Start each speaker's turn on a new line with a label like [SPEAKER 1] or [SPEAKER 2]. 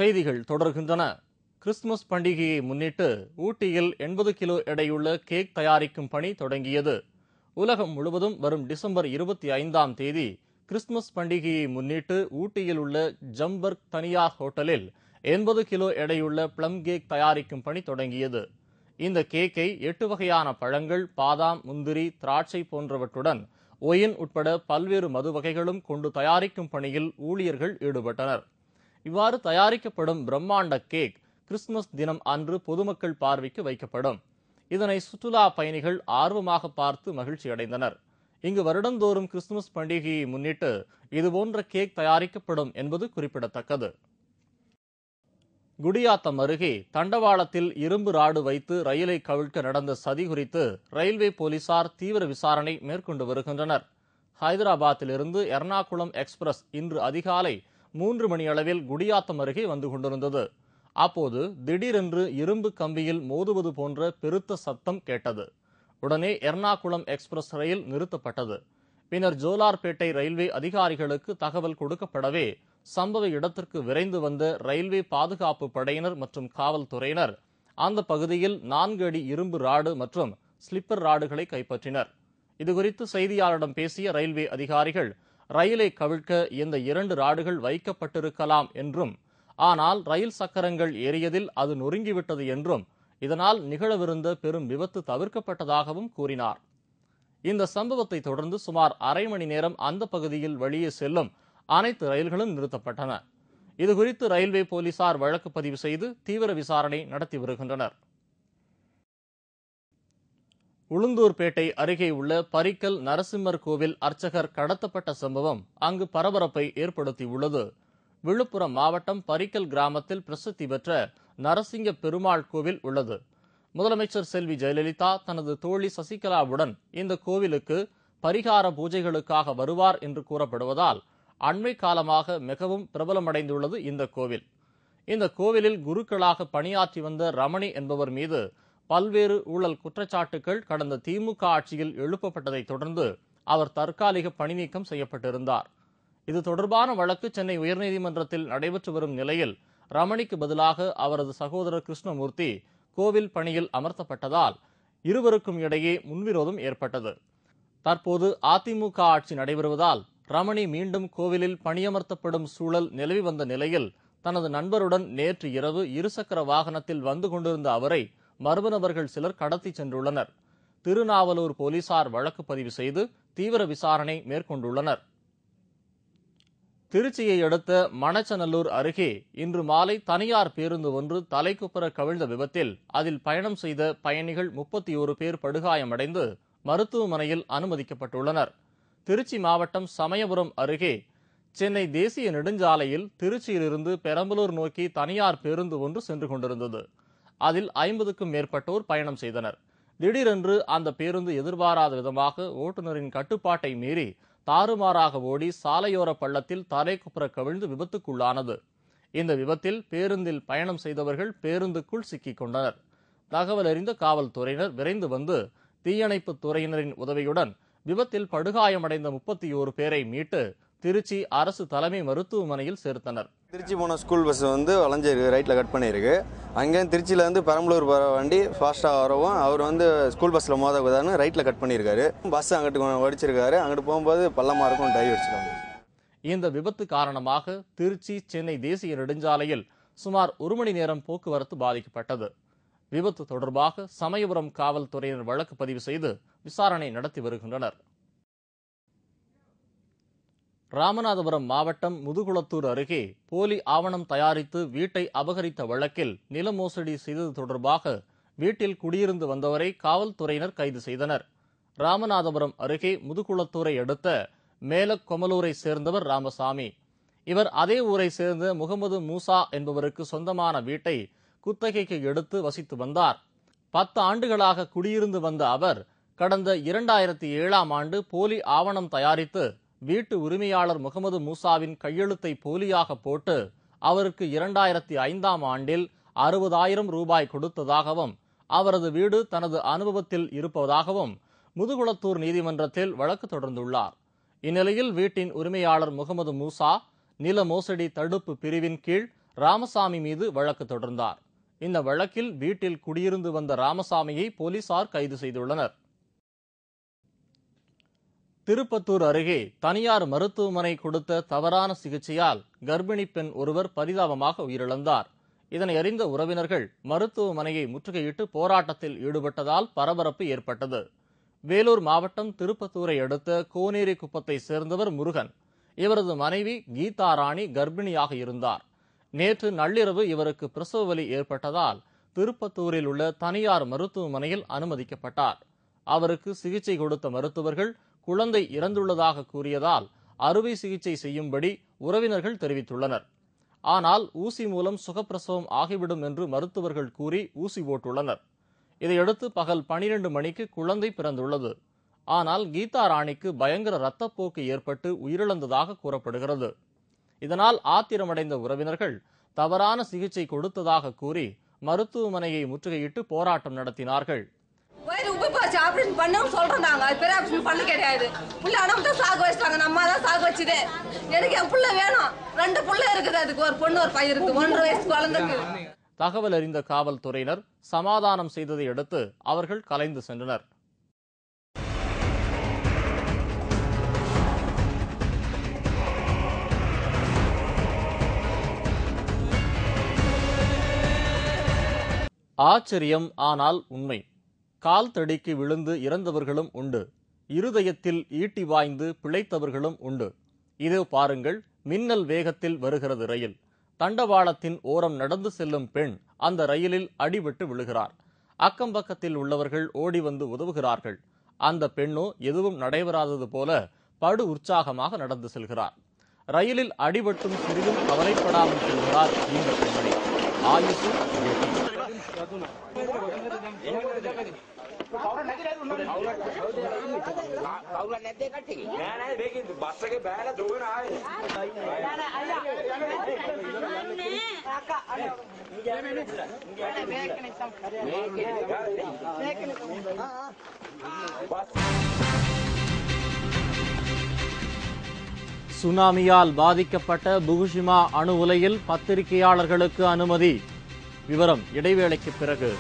[SPEAKER 1] செய்திகள் தொடர்கின்றன. கிறிஸ்துமஸ் பண்டிகையை முன்னிட்டு ஊட்டியில் 80 கிலோ எடையுள்ள கேக் தயாரிக்கும் பணி தொடங்கியது. உலகம் முழுவதும் வரும் டிசம்பர் 25ஆம் தேதி கிறிஸ்துமஸ் பண்டிகையை முன்னிட்டு ஊட்டியில் உள்ள ஜம்பர்க் தனியார் ஹோட்டலில் 80 கிலோ எடையுள்ள பிளம் கேக் தயாரிக்கும் பணி தொடங்கியது. இந்த கேக்கை 8 வகையான பழங்கள், பாதாம், முந்திரி, திராட்சை போன்றவற்றுடன் ஒயின் உட்பட பல்வேறு மது வகைகளும் கொண்டு தயாரிக்கும் பணியில் ஊழியர்கள் ஈடுபட்டனர். இவ்வாறு தயாரிக்கப்படும் பிரம்மாண்ட கேக் கிறிஸ்துமஸ் தினம் அன்று பொதுமக்கள் பார்வைக்கு வைக்கப்படும். இதனை சுற்றுலா பயணிகள் ஆர்வமாக பார்த்து மகிழ்ச்சி அடைந்தனர். இங்கு வருடந்தோறும் கிறிஸ்துமஸ் பண்டிகையை முன்னிட்டு இதுபோன்ற கேக் தயாரிக்கப்படும் என்பது குறிப்பிடத்தக்கது. குடியாத்தம் அருகே தண்டவாளத்தில் இரும்பு ராடு வைத்து ரயிலை கவிழ்க்க நடந்த சதி குறித்து ரயில்வே போலீசார் தீவிர விசாரணை மேற்கொண்டு வருகின்றனர். ஹைதராபாத்திலிருந்து எர்ணாகுளம் எக்ஸ்பிரஸ் இன்று அதிகாலை 3 மணி அளவில் குடியாத்தம் அருகே வந்து கொண்டிருந்தது. அப்போது திடீரென்று இரும்பு கம்பியில் மோதுவது போன்ற பெருத்த சத்தம் கேட்டது. உடனே எர்ணாகுளம் எக்ஸ்பிரஸ் ரயில் நிறுத்தப்பட்டது. பின்னர் ஜோலார்பேட்டை ரயில்வே அதிகாரிகளுக்கு தகவல் கொடுக்கப்படவே சம்பவ இடத்திற்கு விரைந்து வந்த ரயில்வே பாதுகாப்பு படையினர் மற்றும் காவல்துறையினர் அந்த பகுதியில் 4 அடி இரும்பு ராடு மற்றும் ஸ்லிப்பர் ராடுகளை கைப்பற்றினர். இதுகுறித்து செய்தியாளரிடம் பேசிய ரயில்வே அதிகாரிகள், ரயிலை கவிழ்க்க இந்த 2 ராடுகள் வைக்கப்பட்டிருக்கலாம் என்றும், ஆனால் ரயில் சக்கரங்கள் ஏறியதில் அது நொறுங்கிவிட்டது என்றும், இதனால் நிகழவிருந்த பெரும் விபத்து தவிர்க்கப்பட்டதாகவும் கூறினார். இந்த சம்பவத்தை தொடர்ந்து சுமார் அரை மணி நேரம் அந்த பகுதியில் வழியே செல்லும் அனைத்து ரயில்களும் நிறுத்தப்பட்டன. இதுகுறித்து ரயில்வே போலீசார் வழக்கு பதிவு செய்து தீவிர விசாரணை நடத்தி வருகின்றனர். உளுந்தூர்பேட்டை அருகே உள்ள பரிக்கல் நரசிம்மர் கோவில் அர்ச்சகர் கடத்தப்பட்ட சம்பவம் அங்கு பரபரப்பை ஏற்படுத்தியுள்ளது. விழுப்புரம் மாவட்டம் பரிக்கல் கிராமத்தில் பிரசித்தி பெற்ற நரசிங்க பெருமாள் கோவில் உள்ளது. முதலமைச்சர் செல்வி ஜெயலலிதா தனது தோழி சசிகலாவுடன் இந்த கோவிலுக்கு பரிகார பூஜைகளுக்காக வருவார் என்று கூறப்படுவதால் அண்மை காலமாக மிகவும் பிரபலமடைந்துள்ளது இந்த கோவில். இந்த கோவிலில் குருக்களாக பணியாற்றி வந்த ரமணி என்பவர் மீது பல்வேறு ஊழல் குற்றச்சாட்டுகள் கடந்த திமுக ஆட்சியில் எழுப்பப்பட்டதை தொடர்ந்து அவர் தற்காலிக பணி நீக்கம் செய்யப்பட்டிருந்தார். இது தொடர்பான வழக்கு சென்னை உயர்நீதிமன்றத்தில் நடைபெற்று வரும் நிலையில் ரமணிக்கு பதிலாக அவரது சகோதரர் கிருஷ்ணமூர்த்தி கோவில் பணியில் அமர்த்தப்பட்டதால் இருவருக்கும் இடையே முன்விரோதம் ஏற்பட்டது. தற்போது அதிமுக ஆட்சி நடைபெறுவதால் ரமணி மீண்டும் கோவிலில் பணியமர்த்தப்படும் சூழல் நிலவி வந்த நிலையில் தனது நண்பருடன் நேற்று இரவு இருசக்கர வாகனத்தில் வந்து கொண்டிருந்த அவரை மர்ம நபர்கள் சிலர் கடத்தி சென்றுள்ளனர். திருநாவலூர் போலீசார் வழக்கு பதிவு செய்து தீவிர விசாரணை மேற்கொண்டுள்ளனர். திருச்சியை அடுத்த மணச்சநல்லூர் அருகே இன்று மாலை தனியார் பேருந்து ஒன்று தலைக்குப்புற கவிழ்ந்த விபத்தில் அதில் பயணம் செய்த பயணிகள் 31 பேர் படுகாயமடைந்து மருத்துவமனையில் அனுமதிக்கப்பட்டுள்ளனர். திருச்சி மாவட்டம் சமயபுரம் அருகே சென்னை தேசிய நெடுஞ்சாலையில் திருச்சியிலிருந்து பெரம்பலூர் நோக்கி தனியார் பேருந்து ஒன்று சென்று கொண்டிருந்தது. அதில் 50க்கும் மேற்பட்டோர் பயணம் செய்தனர். திடீரென்று அந்த பேருந்து எதிர்பாராத விதமாக ஓட்டுநரின் கட்டுப்பாட்டை மீறி தாறுமாறாக ஓடி சாலையோர பள்ளத்தில் தலைக்குப்புற கவிழ்ந்து விபத்துக்குள்ளானது. இந்த விபத்தில் பேருந்தில் பயணம் செய்தவர்கள் பேருந்துக்குள் சிக்கிக் கொண்டனர். தகவல் அறிந்த காவல்துறையினர் விரைந்து வந்து தீயணைப்பு துறையினரின் உதவியுடன் விபத்தில் படுகாயமடைந்த 31 பேரை மீட்டு திருச்சி அரசு தலைமை மருத்துவமனையில் சேர்த்தனர்.
[SPEAKER 2] திருச்சி போன ஸ்கூல் பஸ் வந்து வளைஞ்சிருக்கு, ரைட்டில் கட் பண்ணியிருக்கு. அங்கே திருச்சியிலேருந்து பெரம்பலூர் போகிற வண்டி ஃபாஸ்ட்டாக வரவும் அவர் வந்து ஸ்கூல் பஸ்ஸில் மோதக்கூடாதுன்னு ரைட்டில் கட் பண்ணியிருக்காரு. பஸ் அங்கிட்டு வடிச்சிருக்காரு. அங்கிட்டு போகும்போது பள்ளமாக இருக்கும், டைவ் அடிச்சிருக்காங்க.
[SPEAKER 1] இந்த விபத்து காரணமாக திருச்சி சென்னை தேசிய நெடுஞ்சாலையில் சுமார் 1 மணி நேரம் போக்குவரத்து பாதிக்கப்பட்டது. விபத்து தொடர்பாக சமயபுரம் காவல்துறையினர் வழக்கு பதிவு செய்து விசாரணை நடத்தி வருகின்றனர். ராமநாதபுரம் மாவட்டம் முதுகுளத்தூர் அருகே போலி ஆவணம் தயாரித்து வீட்டை அபகரித்த வழக்கில் நில மோசடி செய்தது தொடர்பாக வீட்டில் குடியிருந்து வந்தவரை காவல்துறையினர் கைது செய்தனர். ராமநாதபுரம் அருகே முதுகுளத்தூரை அடுத்த மேலக்கொமலூரை சேர்ந்தவர் ராமசாமி. இவர் அதே ஊரை சேர்ந்த முகமது மூசா என்பவருக்கு சொந்தமான வீட்டை குத்தகைக்கு எடுத்து வசித்து வந்தார். 10 ஆண்டுகளாக குடியிருந்து வந்த அவர் கடந்த 2007ஆம் ஆண்டு போலி ஆவணம் தயாரித்து வீட்டு உரிமையாளர் முகமது மூசாவின் கையெழுத்தை போலியாக போட்டு அவருக்கு 2005ஆம் ஆண்டில் 60,000 ரூபாய் கொடுத்ததாகவும் அவரது வீடு தனது அனுபவத்தில் இருப்பதாகவும் முதுகுளத்தூர் நீதிமன்றத்தில் வழக்கு தொடர்ந்துள்ளார். இந்நிலையில் வீட்டின் உரிமையாளர் முகமது மூசா நில மோசடி தடுப்பு பிரிவின் கீழ் ராமசாமி மீது வழக்கு தொடர்ந்தார். இந்த வழக்கில் வீட்டில் குடியிருந்து வந்த ராமசாமியை போலீசார் கைது செய்துள்ளனர். திருப்பத்தூர் அருகே தனியார் மருத்துவமனை கொடுத்த தவறான சிகிச்சையால் கர்ப்பிணி பெண் ஒருவர் பரிதாபமாக உயிரிழந்தார். இதனை அறிந்த உறவினர்கள் மருத்துவமனையை முற்றுகையிட்டு போராட்டத்தில் ஈடுபட்டதால் பரபரப்பு ஏற்பட்டது. வேலூர் மாவட்டம் திருப்பத்தூரை அடுத்த கோனேரி குப்பத்தை சேர்ந்தவர் முருகன். இவரது மனைவி கீதா ராணி கர்ப்பிணியாக இருந்தார். நேற்று நள்ளிரவு இவருக்கு பிரசவ வலி ஏற்பட்டதால் திருப்பத்தூரில் உள்ள தனியார் மருத்துவமனையில் அனுமதிக்கப்பட்டார். அவருக்கு சிகிச்சை கொடுத்த மருத்துவர்கள் குழந்தை இறந்துள்ளதாக கூறியதால் அறுவை சிகிச்சை செய்யும்படி உறவினர்கள் தெரிவித்துள்ளனர். ஆனால் ஊசி மூலம் சுகப்பிரசவம் ஆகிவிடும் என்று மருத்துவர்கள் கூறி ஊசி போட்டுள்ளனர். இதையடுத்து பகல் 12 மணிக்கு குழந்தை பிறந்துள்ளது. ஆனால் கீதா ராணிக்கு பயங்கர இரத்தப்போக்கு ஏற்பட்டு உயிரிழந்ததாக கூறப்படுகிறது. இதனால் ஆத்திரமடைந்த உறவினர்கள் தவறான சிகிச்சை கொடுத்ததாக கூறி மருத்துவமனையை முற்றுகையிட்டு போராட்டம் நடத்தினார்கள்.
[SPEAKER 3] ஆபரேஷன் பண்ணவும் சொல்றோம். நாங்க பெரிய ஆபரேஷன் பண்ண கிடையாது. புள்ள அனமதான் சாக வச்சிட்டாங்க. நம்ம தான் சாக வச்சுதே. எனக்கு என் புள்ள வேணும். 2 புள்ள இருக்குது. அதுக்கு ஒரு பொண்ணு ஒரு பையன் இருக்கு. 1.5 வயசு குழந்தைக்கு.
[SPEAKER 1] தகவல் அறிந்த காவல்துறையினர் சமாதானம் செய்ததை அடுத்து அவர்கள் கலைந்து சென்றனர். ஆச்சரியம், ஆனால் உண்மை. கால் தடிக்கு விழுந்து இறந்தவர்களும் உண்டு. இருதயத்தில் ஈட்டி வாய்ந்து பிழைத்தவர்களும் உண்டு. இதோ பாருங்கள், மின்னல் வேகத்தில் வருகிறது ரயில். தண்டவாளத்தின் ஓரம் நடந்து செல்லும் பெண் அந்த ரயிலில் அடிபட்டு விழுகிறார். அக்கம் பக்கத்தில் உள்ளவர்கள் ஓடி வந்து உதவுகிறார்கள். அந்த பெண்ணோ எதுவும் நடைபெறாதது போல படு உற்சாகமாக நடந்து செல்கிறார். ரயிலில் அடிபட்டும் சிறிதும் கவலைப்படாமல் செல்கிறார் இந்த பெண்மணி. ஆயுசு சுனாமியால் பாதிக்கப்பட்ட புகுஷிமா அணு உலையில் பத்திரிகையாளர்களுக்கு அனுமதி. விவரம் இடைவேளைக்கு பிறகு.